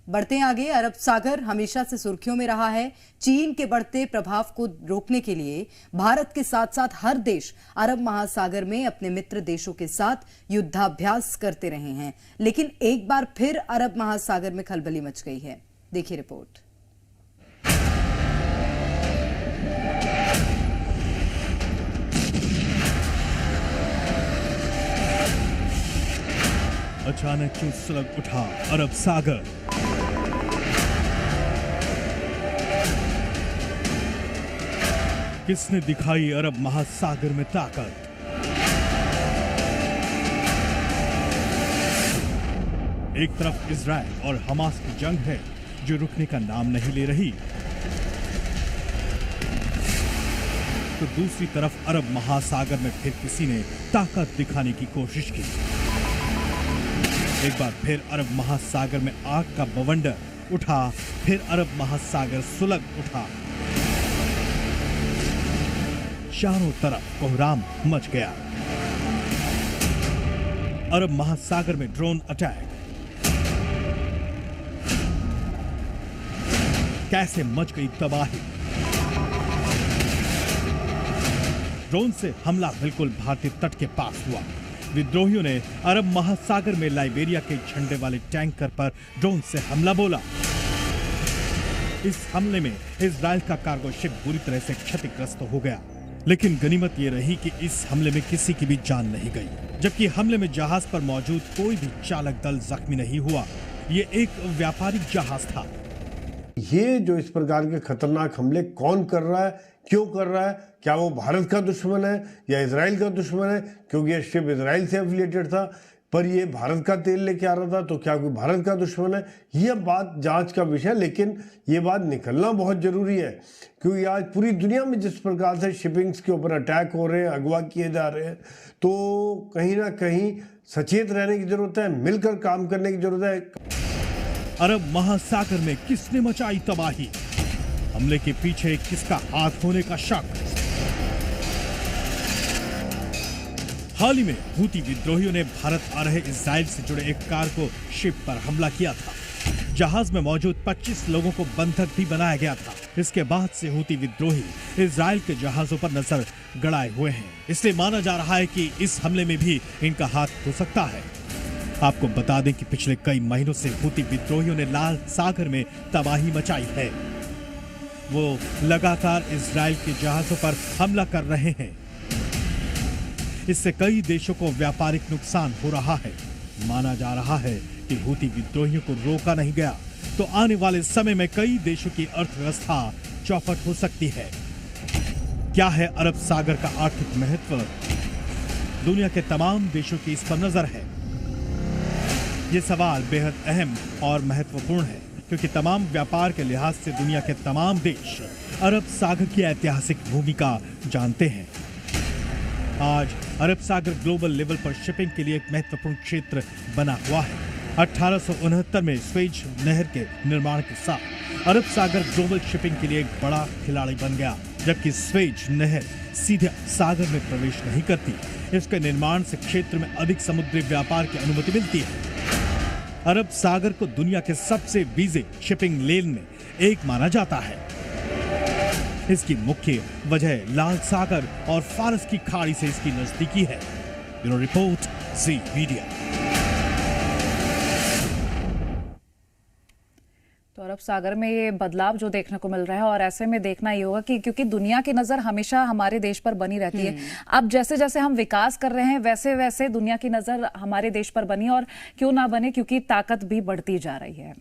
बढ़ते हैं आगे। अरब सागर हमेशा से सुर्खियों में रहा है। चीन के बढ़ते प्रभाव को रोकने के लिए भारत के साथ साथ हर देश अरब महासागर में अपने मित्र देशों के साथ युद्धाभ्यास करते रहे हैं, लेकिन एक बार फिर अरब महासागर में खलबली मच गई है। देखिए रिपोर्ट। अचानक क्यों सुलग उठा अरब सागर? किसने दिखाई अरब महासागर में ताकत? एक तरफ इजराइल और हमास की जंग है जो रुकने का नाम नहीं ले रही, तो दूसरी तरफ अरब महासागर में फिर किसी ने ताकत दिखाने की कोशिश की। एक बार फिर अरब महासागर में आग का बवंडर उठा, फिर अरब महासागर सुलग उठा। चारों तरफ कोहराम मच गया। अरब महासागर में ड्रोन अटैक। कैसे मच गई तबाही? ड्रोन से हमला बिल्कुल भारतीय तट के पास हुआ। विद्रोहियों ने अरब महासागर में लाइबेरिया के झंडे वाले टैंकर पर ड्रोन से हमला बोला। इस हमले में इजराइल का कार्गो शिप बुरी तरह से क्षतिग्रस्त हो गया, लेकिन गनीमत यह रही कि इस हमले में किसी की भी जान नहीं गई, जबकि हमले में जहाज पर मौजूद कोई भी चालक दल जख्मी नहीं हुआ। ये एक व्यापारिक जहाज था। ये जो इस प्रकार के खतरनाक हमले कौन कर रहा है, क्यों कर रहा है? क्या वो भारत का दुश्मन है या इजराइल का दुश्मन है? क्योंकि ये शिप इजराइल से एफिलिएटेड था, पर ये भारत का तेल लेके आ रहा था, तो क्या कोई भारत का दुश्मन है? यह बात जांच का विषय, लेकिन ये बात निकलना बहुत जरूरी है, क्योंकि आज पूरी दुनिया में जिस प्रकार से शिपिंग्स के ऊपर अटैक हो रहे हैं, अगवा किए जा रहे हैं, तो कहीं ना कहीं सचेत रहने की जरूरत है, मिलकर काम करने की जरूरत है। अरब महासागर में किसने मचाई तबाही? हमले के पीछे किसका हाथ होने का शक? हाल ही में हूती विद्रोहियों ने भारत आ रहे इजराइल से जुड़े एक कार्गो शिप पर हमला किया था। जहाज में मौजूद 25 लोगों को बंधक भी बनाया गया था। इसके बाद से हूती विद्रोही इजराइल के जहाजों पर नजर गड़ाए हुए हैं, इसलिए माना जा रहा है कि इस हमले में भी इनका हाथ हो सकता है। आपको बता दें कि पिछले कई महीनों से हूती विद्रोहियों ने लाल सागर में तबाही मचाई है। वो लगातार इजराइल के जहाजों पर हमला कर रहे हैं। इससे कई देशों को व्यापारिक नुकसान हो रहा है। माना जा रहा है कि हूती विद्रोहियों को रोका नहीं गया तो आने वाले समय में कई देशों की अर्थव्यवस्था चौपट हो सकती है। क्या है अरब सागर का आर्थिक महत्व? दुनिया के तमाम देशों की इस पर नजर है। ये सवाल बेहद अहम और महत्वपूर्ण है, क्योंकि तमाम व्यापार के लिहाज से दुनिया के तमाम देश अरब सागर की ऐतिहासिक भूमिका जानते हैं। आज अरब सागर ग्लोबल लेवल पर शिपिंग के लिए एक महत्वपूर्ण क्षेत्र बना हुआ है। 1869 में स्वेज नहर के निर्माण के साथ अरब सागर ग्लोबल शिपिंग के लिए एक बड़ा खिलाड़ी बन गया। जबकि स्वेज नहर सीधे सागर में प्रवेश नहीं करती, इसके निर्माण से क्षेत्र में अधिक समुद्री व्यापार की अनुमति मिलती है। अरब सागर को दुनिया के सबसे बिजी शिपिंग लेन में एक माना जाता है। इसकी मुख्य वजह लाल सागर और फारस की खाड़ी से इसकी नजदीकी है। ब्यूरो रिपोर्ट, जी मीडिया। तो अरब सागर में ये बदलाव जो देखने को मिल रहा है, और ऐसे में देखना ये होगा कि क्योंकि दुनिया की नजर हमेशा हमारे देश पर बनी रहती है। अब जैसे जैसे हम विकास कर रहे हैं, वैसे वैसे दुनिया की नजर हमारे देश पर बनी, और क्यों ना बने, क्योंकि ताकत भी बढ़ती जा रही है।